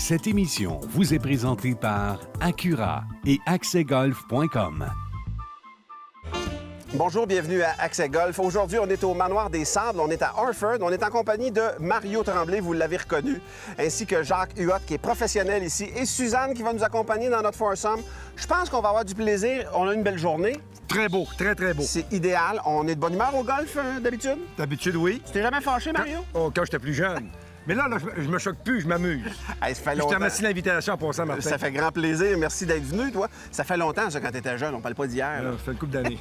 Cette émission vous est présentée par Acura et accèsgolf.com. Bonjour, bienvenue à Accès Golf. Aujourd'hui, on est au Manoir des Sables, on est à Hartford, on est en compagnie de Mario Tremblay, vous l'avez reconnu, ainsi que Jacques Huot, qui est professionnel ici, et Suzanne, qui va nous accompagner dans notre foursome. Je pense qu'on va avoir du plaisir, on a une belle journée. Très beau, très, très beau. C'est idéal. On est de bonne humeur au golf, d'habitude? D'habitude, oui. Tu t'es jamais fâché, Mario? Quand j'étais plus jeune. Mais là, je me choque plus, je m'amuse. Hey, ça fait Je te longtemps. remercie de l'invitation pour ça, Martin. Ça fait grand plaisir. Merci d'être venu, toi. Ça fait longtemps, ça, quand tu étais jeune. On parle pas d'hier. là. Ça fait une couple d'années.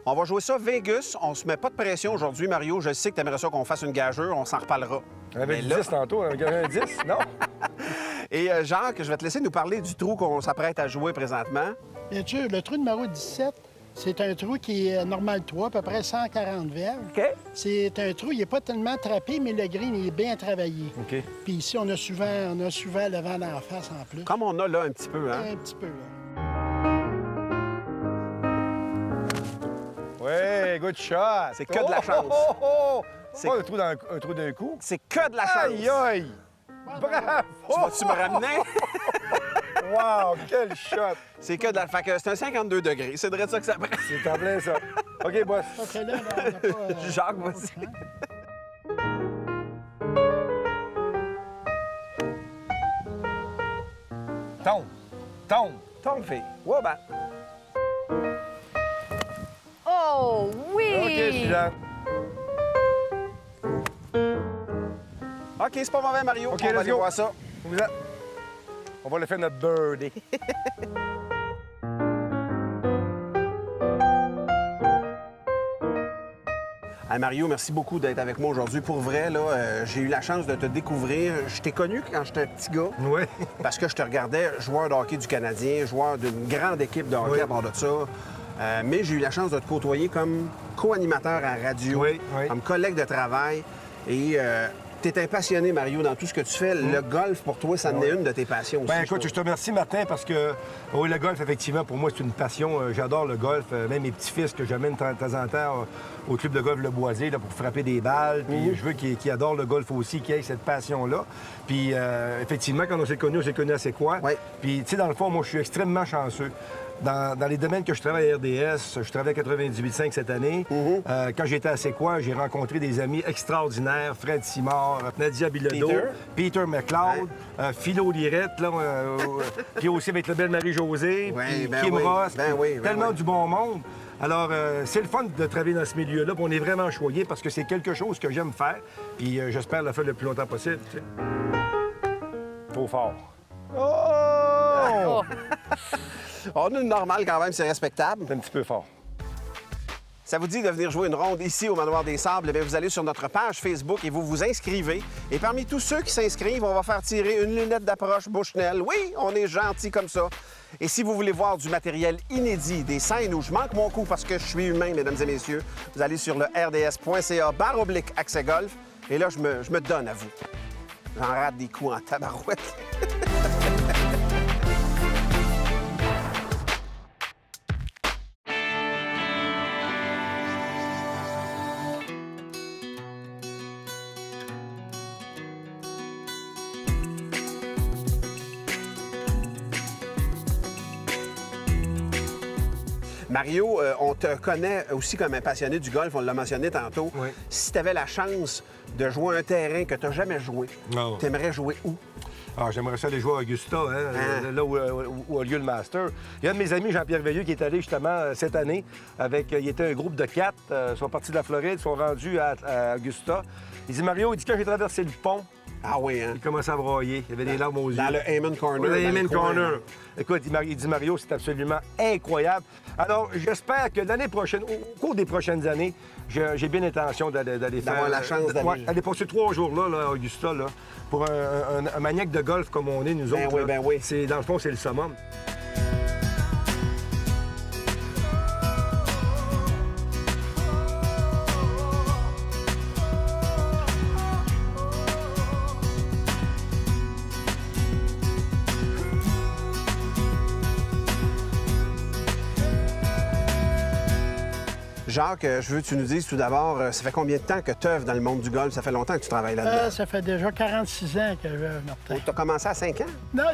On va jouer ça Vegas. On se met pas de pression aujourd'hui, Mario. Je sais que tu aimerais ça qu'on fasse une gageure. On s'en reparlera. Avec Mais là- 10 tantôt, avec un 10, non? Et Jacques, je vais te laisser nous parler du trou qu'on s'apprête à jouer présentement. Bien sûr, le trou numéro 17, c'est un trou qui est normal 3, à peu près 140 verges. OK. C'est un trou, il n'est pas tellement trappé, mais le green il est bien travaillé. OK. Puis ici, on a souvent le vent d'en face en plus. Comme on a là un petit peu, hein? Un petit peu, là. Ouais, good shot. C'est que de la chance. C'est pas un trou d'un coup. C'est que de la chance. Aïe, aïe! Bravo! Tu vas-tu me ramener? Wow, quel shot! C'est que de la... Fait que c'est un 52 degrés. C'est de ça que ça prend. C'est en plein, ça. OK, boss. Sauf que là, on n'a pas, Jacques, pas vas-y. de temps. Tombe. Tombe. Tombe, fille. Ouais, ben. Oh oui! OK, Suzanne. OK, c'est pas mauvais, Mario. OK, on va let's aller go. voir ça. On va le faire notre birdie. Hey, Mario, merci beaucoup d'être avec moi aujourd'hui. Pour vrai, là, j'ai eu la chance de te découvrir. Je t'ai connu quand j'étais un petit gars. Oui. Parce que je te regardais joueur de hockey du Canadien, joueur d'une grande équipe de hockey Oui. à bord de ça. Mais j'ai eu la chance de te côtoyer comme co-animateur à radio, Oui, oui. comme collègue de travail. Et tu es un passionné, Mario, dans tout ce que tu fais. Le golf, pour toi, ça en est une de tes passions aussi. Ben je écoute, trouve. je te remercie, Martin, parce que oui, le golf, effectivement, pour moi, c'est une passion. J'adore le golf. Même mes petits-fils que j'amène de temps en temps au club de golf Le Boisier là, pour frapper des balles. Puis je veux qu'ils adorent le golf aussi, qu'ils aient cette passion-là. Puis effectivement, quand on s'est connus à C'est quoi. Oui. Puis, tu sais, dans le fond, moi, je suis extrêmement chanceux. Dans les domaines que je travaille à RDS, je travaille à 98.5 cette année. Quand j'étais à C'est quoi, j'ai rencontré des amis extraordinaires. Fred Simard, Nadia Bilodeau, Peter McLeod, Philo Lirette, là, qui est aussi avec le bel Marie-Josée, Oui, puis ben Kim oui, Ross. ben oui, ben tellement oui. du bon monde. Alors, c'est le fun de travailler dans ce milieu-là. Puis on est vraiment choyé parce que c'est quelque chose que j'aime faire. Puis j'espère le faire le plus longtemps possible. Tu sais. Trop fort. Oh! On a une normale quand même, c'est respectable. C'est un petit peu fort. Ça vous dit de venir jouer une ronde ici au Manoir des Sables? Eh bien, vous allez sur notre page Facebook et vous vous inscrivez. Et parmi tous ceux qui s'inscrivent, on va faire tirer une lunette d'approche Bushnell. Oui, on est gentil comme ça. Et si vous voulez voir du matériel inédit, des scènes où je manque mon coup parce que je suis humain, mesdames et messieurs, vous allez sur le rds.ca/accès golf. Et là, je me donne à vous. J'en rate des coups en tabarouette. Mario, on te connaît aussi comme un passionné du golf, on l'a mentionné tantôt. Oui. Si tu avais la chance de jouer un terrain que tu n'as jamais joué, Oh. tu aimerais jouer où? Ah, j'aimerais ça aller jouer à Augusta, hein, Ah. là où a lieu le Master. Il y a un de mes amis, Jean-Pierre Veilleux, qui est allé justement cette année avec... il était un groupe de 4, ils sont partis de la Floride, ils sont rendus à Augusta. Il dit, Mario, il dit, quand j'ai traversé le pont, Ah oui, hein? Il commençait à broyer. Il avait des larmes aux yeux. Dans le Heyman Corner. Le dans Heyman le coin, Corner. là. Écoute, il dit Mario, c'est absolument incroyable. Alors, j'espère que l'année prochaine, au cours des prochaines années, j'ai bien l'intention d'aller faire... D'avoir la chance d'aller... Ouais, aller pour ces 3 jours-là, là, à Augusta, là, pour un maniaque de golf comme on est, nous Ben autres. oui, là. ben oui. Dans le fond, c'est le summum. Jacques, je veux que tu nous dises tout d'abord, ça fait combien de temps que tu œuvres dans le monde du golf? Ça fait longtemps que tu travailles là-dedans. Ça fait déjà 46 ans que je Martin. Tu as commencé à 5 ans? Non,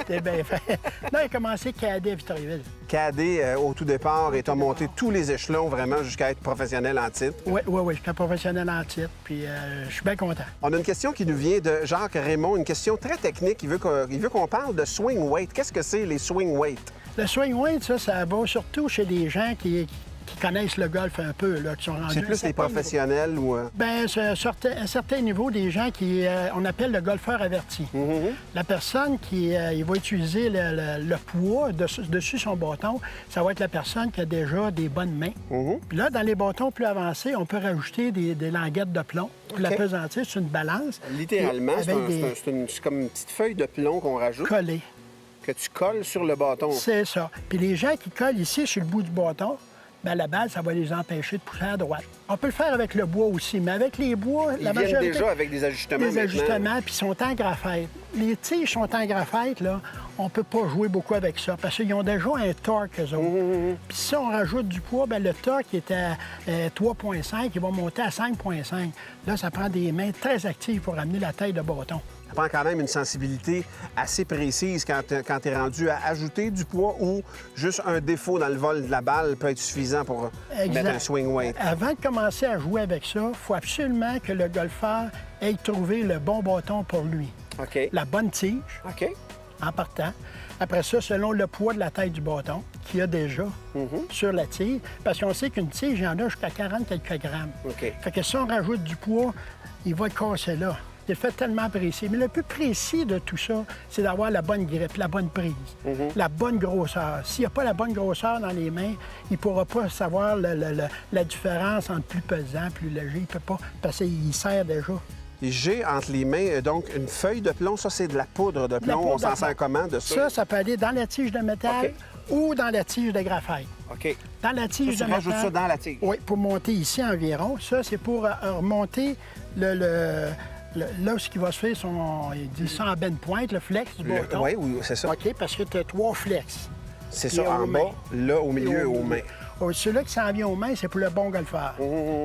t'es bien fait. Non, il a commencé cadet à Victoriaville. Cadet au tout départ et tu as monté tous les échelons vraiment jusqu'à être professionnel en titre. Oui, j'étais professionnel en titre, puis je suis bien content. On a une question qui nous vient de Jacques Raymond, une question très technique. Il veut qu'on parle de swing weight. Qu'est-ce que c'est les swing weight? Le swing weight, ça va surtout chez des gens qui connaissent le golf un peu, là, qui sont rendus... C'est plus les professionnels ou... Bien, c'est à un certain niveau, des gens qui... on appelle le golfeur averti. La personne qui il va utiliser le poids dessus son bâton, ça va être la personne qui a déjà des bonnes mains. Puis là, dans les bâtons plus avancés, on peut rajouter des languettes de plomb. Pour la pesantir, c'est une balance. Littéralement, c'est comme une petite feuille de plomb qu'on rajoute. Collée. Que tu colles sur le bâton. C'est ça. Puis les gens qui collent ici, sur le bout du bâton, bien, la balle, ça va les empêcher de pousser à droite. On peut le faire avec le bois aussi, mais avec les bois, Ils viennent déjà avec des ajustements Des maintenant. ajustements, puis ils sont en graphite. Les tiges sont en graphite, là, on peut pas jouer beaucoup avec ça, parce qu'ils ont déjà un torque, eux autres. Puis si on rajoute du poids, bien, le torque est à 3,5, il va monter à 5,5. Là, ça prend des mains très actives pour amener la taille de bâton. Ça prend quand même une sensibilité assez précise quand tu es rendu à ajouter du poids ou juste un défaut dans le vol de la balle peut être suffisant pour mettre un swing weight. Avant de commencer à jouer avec ça, il faut absolument que le golfeur ait trouvé le bon bâton pour lui. OK. La bonne tige, OK. en partant. Après ça, selon le poids de la taille du bâton qu'il y a déjà sur la tige, parce qu'on sait qu'une tige, il y en a jusqu'à 40 quelques grammes. OK. Fait que si on rajoute du poids, il va être cassé là. C'est fait tellement précis. Mais le plus précis de tout ça, c'est d'avoir la bonne grippe, la bonne prise, la bonne grosseur. S'il n'y a pas la bonne grosseur dans les mains, il ne pourra pas savoir la différence entre plus pesant, plus léger. Il ne peut pas, parce qu'il serre déjà. Et j'ai entre les mains donc une feuille de plomb. Ça, c'est de la poudre de plomb. On s'en sert comment de ça? Ça peut aller dans la tige de métal ou dans la tige de graphite. OK. Dans la tige Ça, de tu rajoutes métal... ça dans la tige? Oui, pour monter ici environ. Ça, c'est pour remonter là, ce qui va se faire, il dit ça en benne pointe, le flex du bâton. Oui, c'est ça. OK, parce que tu as 3 flex. C'est Et ça, en aux bas, mains. là, au milieu et aux mains. Celui-là qui s'en vient aux mains, c'est pour le bon golfeur.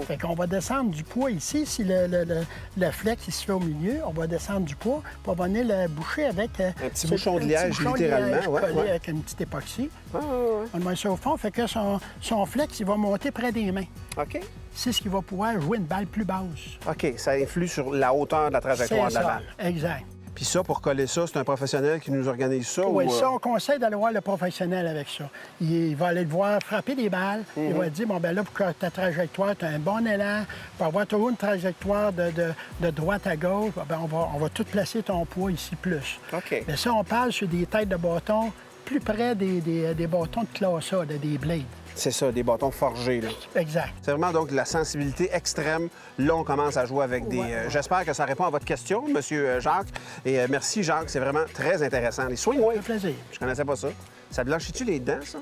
Fait qu'on va descendre du poids ici. Si le flex il se fait au milieu, on va descendre du poids, puis on va venir le boucher avec... Un petit bouchon de liège, littéralement. Collé avec une petite époxy. On met ça au fond, fait que son flex, il va monter près des mains. OK. C'est ce qui va pouvoir jouer une balle plus basse. OK, ça influe sur la hauteur de la trajectoire de la balle. Exact. Puis ça, pour coller ça, c'est un professionnel qui nous organise ça? Oui, ou... ça, on conseille d'aller voir le professionnel avec ça. Il va aller le voir frapper des balles. Il va dire, bon, ben là, pour que ta trajectoire, tu as un bon élan, pour avoir toujours une trajectoire de droite à gauche, ben on va tout placer ton poids ici plus. OK. Mais ça, on parle sur des têtes de bâton plus près des bâtons de classe A, des blades. C'est ça, des bâtons forgés, là. Exact. C'est vraiment donc de la sensibilité extrême. Là, on commence à jouer avec des... J'espère que ça répond à votre question, Monsieur Jacques. Et merci, Jacques. C'est vraiment très intéressant. Les swing weights. Ça fait plaisir. Je connaissais pas ça. Ça blanchit-tu les dents, ça?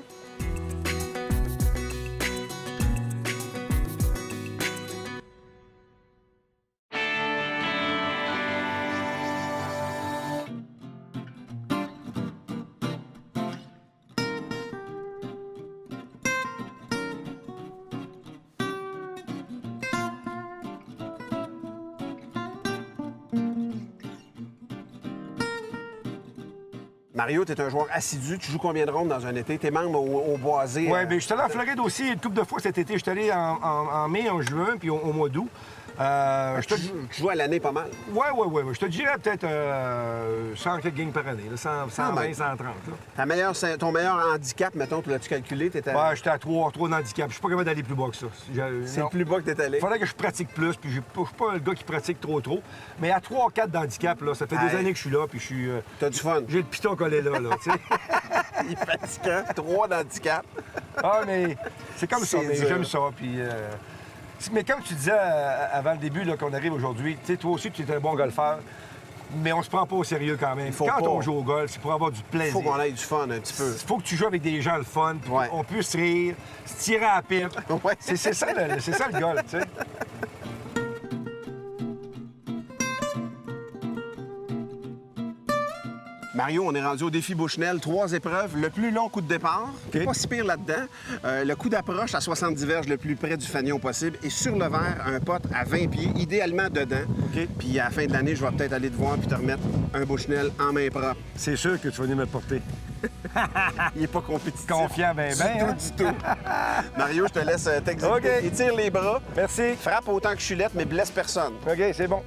Mario, tu es un joueur assidu. Tu joues combien de rondes dans un été? Tu es membre au Boisé. Oui, bien, je suis allé en Floride aussi une couple de fois cet été. Je suis allé en mai, en juin, puis au mois d'août. Tu joues à l'année pas mal. Ouais. Je te dirais peut-être 100 quelques games par année, là, 120, 130. Là. Ton meilleur handicap, mettons, tu l'as-tu calculé? J'étais à 3 d'handicap. Je suis pas capable d'aller plus bas que ça. C'est le plus bas que t'es allé. Il faudrait que je pratique plus, puis je suis pas un gars qui pratique trop. Mais à 3 ou 4 d'handicap, là, ça fait des années que je suis là, puis je suis... T'as du fun. J'ai le piton collé là, tu sais. Il est fatigant. 3 d'handicap. Ah, mais c'est comme ça, mais dur. j'aime ça, puis... Mais comme tu disais avant le début qu'on arrive aujourd'hui, tu sais, toi aussi, tu es un bon golfeur, mais on se prend pas au sérieux quand même. Quand on joue au golf, c'est pour avoir du plaisir. Il faut qu'on ait du fun un petit peu. Il faut que tu joues avec des gens le fun, puis on puisse rire, se tirer à la pipe. Ouais. C'est ça le golf, tu sais. Mario, on est rendu au défi Bushnell. 3 épreuves. Le plus long coup de départ, OK. pas si pire là-dedans. Le coup d'approche à 70 verges le plus près du fanion possible. Et sur le verre, un pot à 20 pieds, idéalement dedans. OK. Puis à la fin de l'année, je vais peut-être aller te voir puis te remettre un Bushnell en main propre. C'est sûr que tu vas venir me porter. Il est pas compétitif. Confiant, ben, hein? Du tout. Mario, je te laisse t'exécuter. OK. Étire les bras. Merci. Frappe autant que chulette, mais blesse personne. OK, c'est bon.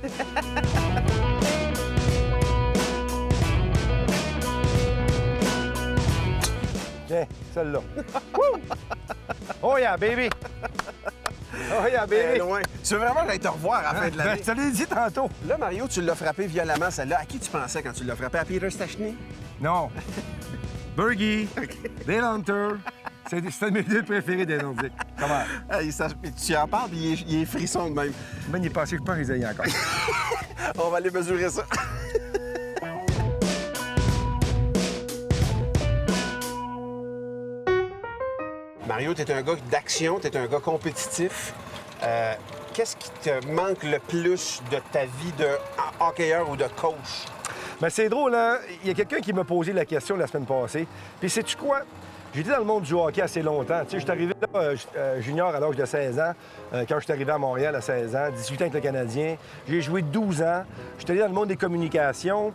Tiens, celle-là. Woo! Oh yeah, baby! Oh yeah, baby! Loin. Tu veux vraiment que j'aille te revoir à la fin de l'année? Je te l'ai dit tantôt. Là, Mario, tu l'as frappé violemment, celle-là. À qui tu pensais quand tu l'as frappé? À Peter Stachny? Non. Bergie, Dale Hunter. C'est un de mes 2 préférés des Nordiques. Comment? Tu en parles, puis il est frisson de même. Même il est passé, je pense qu'ils aient encore. On va aller mesurer ça. Mario, t'es un gars d'action, t'es un gars compétitif. Qu'est-ce qui te manque le plus de ta vie de hockeyeur ou de coach? Mais c'est drôle, hein? Il y a quelqu'un qui m'a posé la question la semaine passée. Puis sais-tu quoi? J'étais dans le monde du hockey assez longtemps. Tu sais, je suis arrivé là, junior à l'âge de 16 ans, quand je suis arrivé à Montréal à 16 ans, 18 ans avec le Canadien. J'ai joué 12 ans. Je suis allé dans le monde des communications.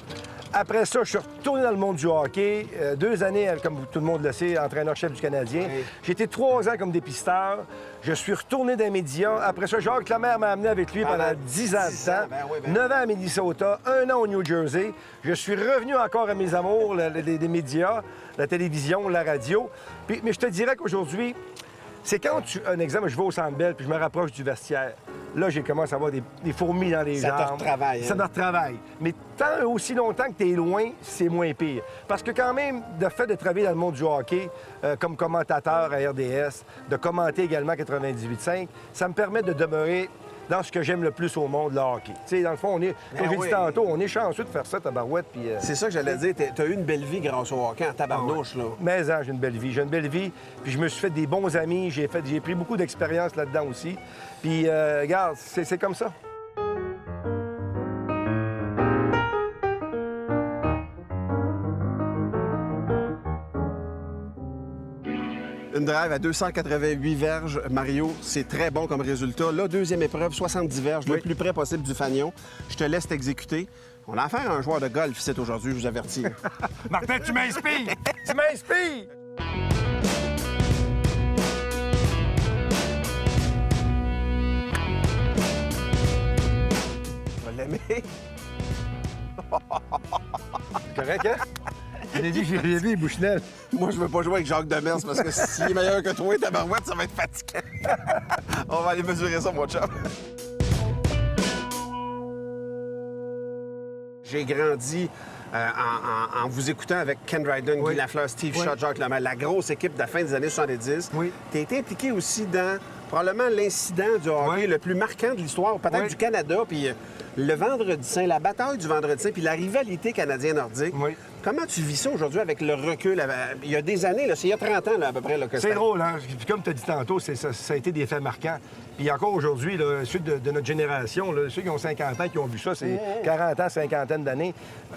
Après ça, je suis retourné dans le monde du hockey. 2 années, comme tout le monde le sait, entraîneur-chef du Canadien. Oui. J'ai été 3 ans comme dépisteur. Je suis retourné dans les médias. Après ça, Jacques Lemaire m'a amené avec lui pendant 10 ans de temps. Ben oui, ben 9 ans à Minnesota, 1 an au New Jersey. Je suis revenu encore à mes amours, les médias, la télévision, la radio. Mais je te dirais qu'aujourd'hui, c'est quand un exemple, je vais au Centre Bell puis je me rapproche du vestiaire. Là, j'ai commencé à avoir des fourmis dans les jambes. Ça te retravaille. Ça me retravaille. Mais tant aussi longtemps que tu es loin, c'est moins pire. Parce que quand même, le fait de travailler dans le monde du hockey, comme commentateur à RDS, de commenter également 98.5, ça me permet de demeurer dans ce que j'aime le plus au monde, le hockey. Tu sais, dans le fond, comme j'ai dit tantôt, on est chanceux de faire ça, tabarouette. Puis, C'est ça que j'allais dire. T'as eu une belle vie grâce au hockey en tabarnouche, là. Mais j'ai une belle vie. J'ai une belle vie. Puis je me suis fait des bons amis. J'ai pris beaucoup d'expérience là-dedans aussi. Puis, regarde, c'est comme ça. Une drive à 288 verges, Mario, c'est très bon comme résultat. Là, 2e épreuve, 70 verges, le plus près possible du fanion. Je te laisse t'exécuter. On a affaire à un joueur de golf ici aujourd'hui, je vous avertis. Martin, tu m'inspires! Tu m'inspires! Je vais l'aimer. Correct, hein? J'ai dit, Bushnell. Moi, je veux pas jouer avec Jacques Demers parce que s'il est meilleur que toi, tabarouette, ça va être fatigant. On va aller mesurer ça, mon chum. J'ai grandi en vous écoutant avec Ken Dryden, Guy Lafleur, Steve Schott, Jacques Lemaire, la grosse équipe de la fin des années 70. Oui. Tu as été impliqué aussi dans probablement l'incident du hockey le plus marquant de l'histoire, peut-être du Canada, puis le Vendredi Saint, la bataille du Vendredi Saint, puis la rivalité canadien-nordique. Oui. Comment tu vis ça aujourd'hui avec le recul? Il y a des années, là, c'est il y a 30 ans là, à peu près. Là, que c'est drôle, hein? Puis comme tu as dit tantôt, ça a été des faits marquants. Puis encore aujourd'hui, là, ceux de notre génération, là, ceux qui ont 50 ans, qui ont vu ça, c'est 40 ans, cinquantaine d'années.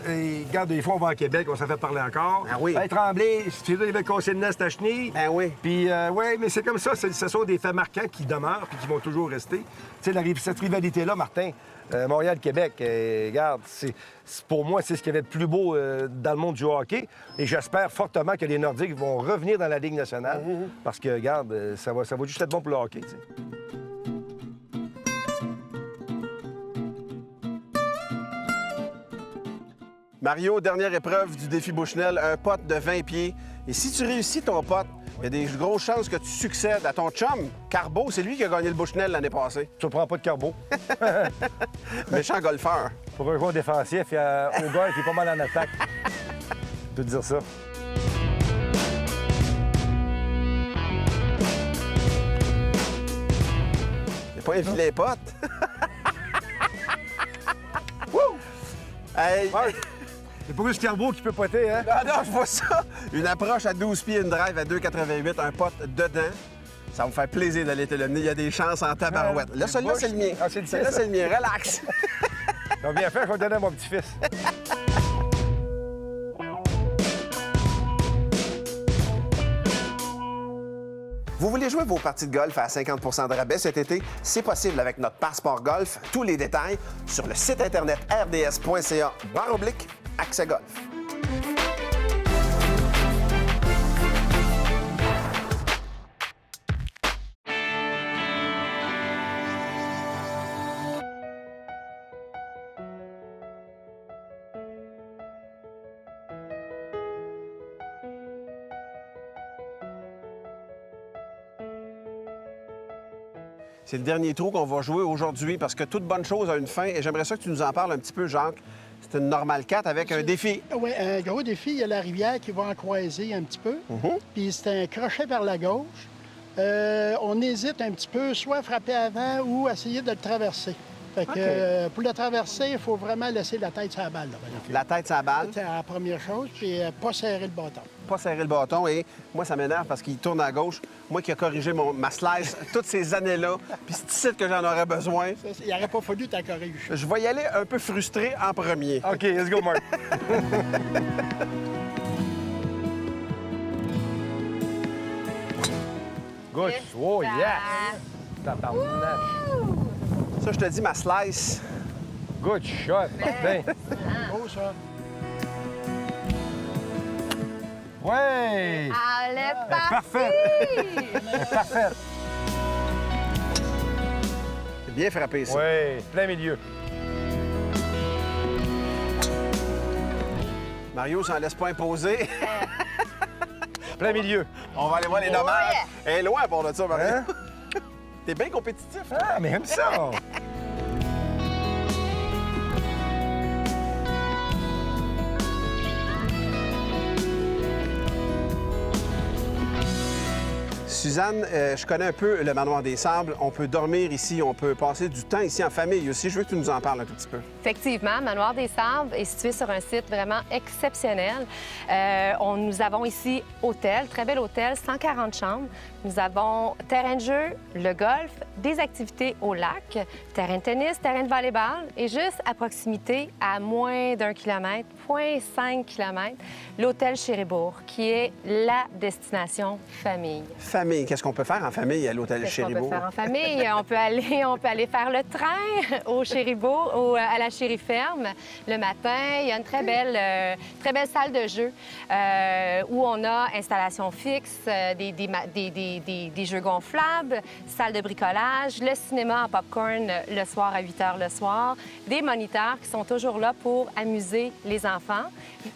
Et regarde, des fois, on va à Québec, on s'en fait parler encore. Ah oui. Hey, Tremblay, tu veux avec conseil de Nest à Chenille. Ben oui. Puis, oui, mais c'est comme ça. Ce sont des faits marquants qui demeurent puis qui vont toujours rester. Tu sais, cette rivalité-là, Martin, Montréal-Québec, regarde, pour moi, c'est ce qu'il y avait de plus beau dans le monde du hockey. Et j'espère fortement que les Nordiques vont revenir dans la Ligue nationale. Parce que, regarde, ça va juste être bon pour le hockey, tu sais. Mario, dernière épreuve du défi Bushnell, un pot de 20 pieds. Et si tu réussis ton pot, il y a des grosses chances que tu succèdes à ton chum, Carbo. C'est lui qui a gagné le Bushnell l'année passée. Tu ne prends pas de carbo. Méchant golfeur. Pour un joueur défensif, au golf, il est pas mal en attaque. Je peux te dire ça. Il n'a pas un vilain pote. Wouh! Hey! Ouais. C'est pas juste Carbo qui peut poter, hein? Ah non, je vois ça! Une approche à 12 pieds, une drive à 2,88, un pote dedans. Ça va me faire plaisir d'aller te le mener. Il y a des chances en tabarouette. Là, celui-là, c'est le mien. Ah, c'est le tien, Celui-là, ça. c'est le mien. Relax. Donc, bien fait, je vais le donner à mon petit-fils. Vous voulez jouer vos parties de golf à 50 de rabais cet été? C'est possible avec notre passeport golf. Tous les détails sur le site internet rds.ca/accès golf. C'est le dernier trou qu'on va jouer aujourd'hui parce que toute bonne chose a une fin et j'aimerais ça que tu nous en parles un petit peu, Jacques. C'est une normale 4 avec un défi. Oui, un gros défi. Il y a la rivière qui va en croiser un petit peu. Puis c'est un crochet vers la gauche. On hésite un petit peu, soit frapper avant ou essayer de le traverser. Fait que, pour le traverser, il faut vraiment laisser la tête sur la balle. Là, La tête sur la balle, c'est la première chose, puis pas serrer le bâton. pas serrer le bâton et moi, ça m'énerve parce qu'il tourne à gauche. Moi qui ai corrigé ma slice toutes ces années-là, puis c'est ici que j'en aurais besoin. Il n'aurait pas fallu ta corrige. Je vais y aller un peu frustré en premier. OK, let's go, Mark. Good. Oh, yeah! Tabarnak. Ça, je te dis, ma slice. Good shot, Martin. Oh, ça. Ouais! Allez, parfait! Parfait. C'est bien frappé, ça. Ouais, plein milieu. Mario s'en laisse pas imposer. Plein milieu. On va aller voir les dommages. Elle est loin pour de ça, Mario. Hein? T'es bien compétitif. Ah, mais aime ça! Suzanne, je connais un peu le Manoir des Sables. On peut dormir ici, on peut passer du temps ici en famille aussi. Je veux que tu nous en parles un tout petit peu. Effectivement, Manoir des Sables est situé sur un site vraiment exceptionnel. Nous avons ici hôtel, très bel hôtel, 140 chambres. Nous avons terrain de jeu, le golf, des activités au lac, terrain de tennis, terrain de volleyball et juste à proximité, à moins d'1 kilomètre, 0,5 km, l'hôtel Chéribourg, qui est la destination famille. Famille, qu'est-ce qu'on peut faire en famille à l'hôtel Qu'est-ce qu'on Chéribourg? peut faire en famille? on peut aller faire le train au Chéribourg, à la Chériferme le matin. Il y a une très belle salle de jeu où on a installation fixe, des jeux gonflables, salle de bricolage, le cinéma en popcorn le soir à 8 h le soir, des moniteurs qui sont toujours là pour amuser les enfants.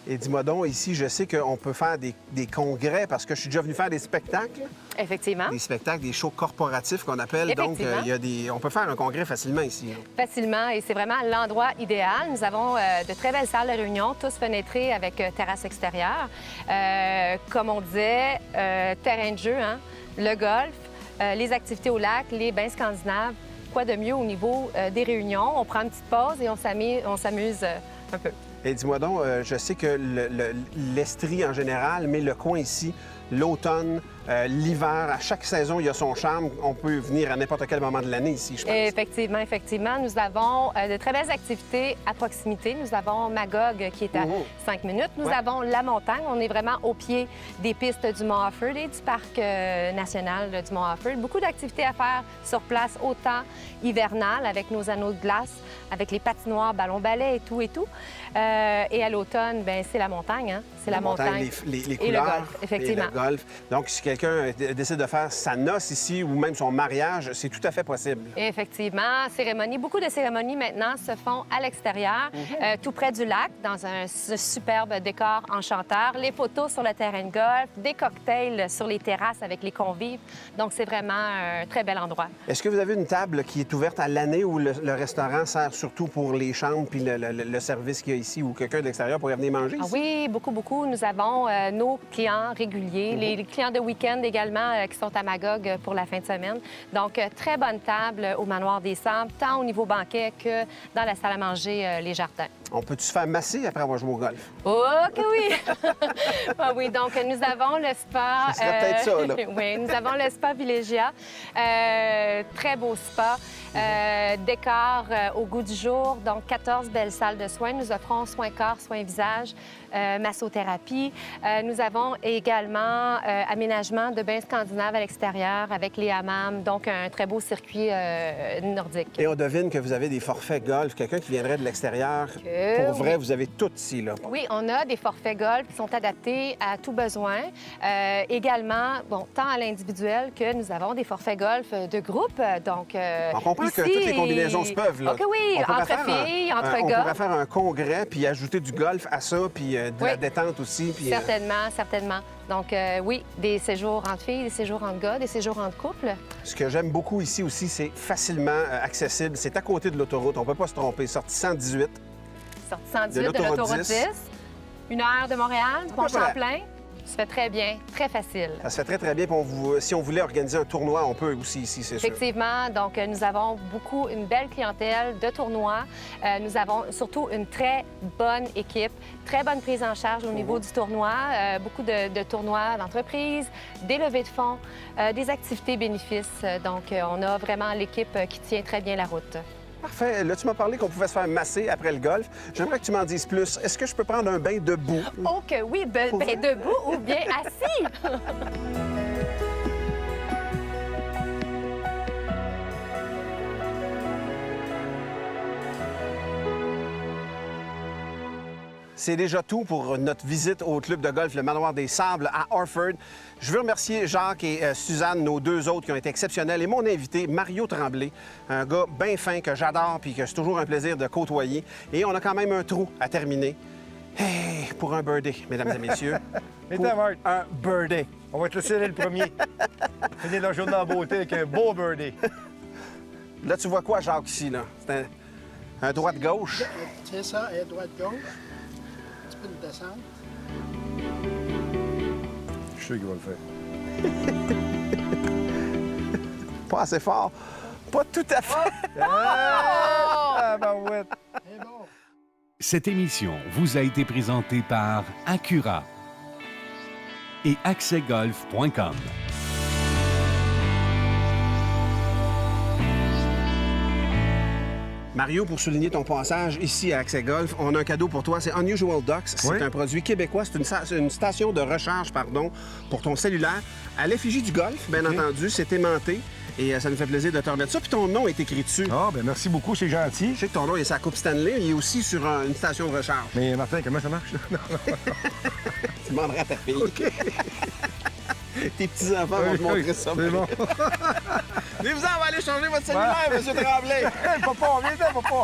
Et dis-moi donc, ici, je sais qu'on peut faire des congrès parce que je suis déjà venu faire des spectacles. Effectivement. Des spectacles, des shows corporatifs qu'on appelle. Donc, Effectivement. on peut faire un congrès facilement ici. Là. Facilement, et c'est vraiment l'endroit idéal. Nous avons de très belles salles de réunion, tous fenêtrées avec terrasse extérieure. Comme on disait, terrain de jeu, hein? Le golf, les activités au lac, les bains scandinaves. Quoi de mieux au niveau des réunions? On prend une petite pause et on s'amuse un peu. Et dis-moi donc, je sais que l'Estrie en général, mais le coin ici, l'automne, l'hiver, à chaque saison, il y a son charme. On peut venir à n'importe quel moment de l'année ici, je pense. Effectivement. Nous avons de très belles activités à proximité. Nous avons Magog qui est à 5 minutes. Nous avons la montagne. On est vraiment au pied des pistes du Mont Offord et du parc national du Mont Offord. Beaucoup d'activités à faire sur place, autant hivernales avec nos anneaux de glace, avec les patinoires, ballons-balais et tout. Et à l'automne, bien, c'est la montagne. Hein? C'est la montagne. Les et couleurs. le golf, effectivement. golf. Donc, si quelqu'un décide de faire sa noce ici ou même son mariage, c'est tout à fait possible. Effectivement, beaucoup de cérémonies maintenant se font à l'extérieur, tout près du lac, dans un superbe décor enchanteur. Les photos sur le terrain de golf, des cocktails sur les terrasses avec les convives. Donc, c'est vraiment un très bel endroit. Est-ce que vous avez une table qui est ouverte à l'année ou le restaurant sert surtout pour les chambres puis le service qu'il y a ici ou quelqu'un de l'extérieur pourrait venir manger ici? Oui, beaucoup. Nous avons nos clients réguliers, les clients de week-end également qui sont à Magog pour la fin de semaine. Donc, très bonne table au Manoir des Sables, tant au niveau banquet que dans la salle à manger Les Jardins. On peut-tu se faire masser après avoir joué au golf? Oh, que oui! Ah oui, donc nous avons le spa... Ça serait peut-être ça, là. Oui, nous avons le spa Villégia. Très beau spa. Décor au goût du jour, donc 14 belles salles de soins. Nous offrons soins corps, soins visage, massothérapie. Nous avons également aménagement de bains scandinaves à l'extérieur avec les hammams, donc un très beau circuit nordique. Et on devine que vous avez des forfaits golf. Quelqu'un qui viendrait de l'extérieur, pour vrai, vous avez tout ici, là. Oui, on a des forfaits golf qui sont adaptés à tout besoin. Également, bon, tant à l'individuel que nous avons des forfaits golf de groupe, donc... On comprend que toutes les combinaisons se peuvent, là. OK, oui, entre filles, entre on gars. pourrait faire un congrès puis ajouter du golf à ça, puis de la détente aussi. Puis, Certainement. Donc, oui, des séjours entre filles, des séjours entre gars, des séjours entre couples. Ce que j'aime beaucoup ici aussi, c'est facilement accessible. C'est à côté de l'autoroute. On peut pas se tromper. Sortie 118. Sortie 118 de l'autoroute 10. 1 heure de Montréal, du Pont-Champlain. Ça se fait très bien, très facile. Ça se fait très, très bien. Puis si on voulait organiser un tournoi, on peut aussi ici, c'est sûr. Effectivement. Donc, nous avons une belle clientèle de tournois. Nous avons surtout une très bonne équipe, très bonne prise en charge au niveau du tournoi. Beaucoup de tournois d'entreprise, des levées de fonds, des activités bénéfices. Donc, on a vraiment l'équipe qui tient très bien la route. Parfait. Là, tu m'as parlé qu'on pouvait se faire masser après le golf. J'aimerais que tu m'en dises plus. Est-ce que je peux prendre un bain debout? Oh que oui, debout ou bien assis. C'est déjà tout pour notre visite au club de golf, le Manoir des Sables à Orford. Je veux remercier Jacques et Suzanne, nos deux autres qui ont été exceptionnels, et mon invité, Mario Tremblay, un gars bien fin que j'adore puis que c'est toujours un plaisir de côtoyer. Et on a quand même un trou à terminer. Hey, pour un birdie, mesdames et messieurs. Pour un birdie. On va te laisser aller le premier. Finir la journée en beauté avec un beau birdie. Là, tu vois quoi, Jacques, ici, là? C'est un droite-gauche. C'est ça, et droite-gauche. De descente. Je suis sûr qu'il va le faire. Pas assez fort. Pas tout à fait. Ah, ben ouais. C'est bon. Cette émission vous a été présentée par Acura et accèsgolf.com. Mario, pour souligner ton passage ici à Accès Golf, on a un cadeau pour toi. C'est Unusual Docks. C'est Oui. un produit québécois. C'est une station de recharge, pour ton cellulaire. À l'effigie du golf, bien entendu. C'est aimanté. Et ça nous fait plaisir de te remettre ça. Puis ton nom est écrit dessus. Ah, ben merci beaucoup, c'est gentil. Je sais que ton nom est sa Coupe Stanley. Il est aussi sur une station de recharge. Mais Martin, comment ça marche? Tu demanderas à ta fille. Tes petits-enfants vont te montrer ça. C'est bon. Venez-vous-en, on va aller changer votre cellulaire, M. Tremblay. Hey, papa, viens, papa.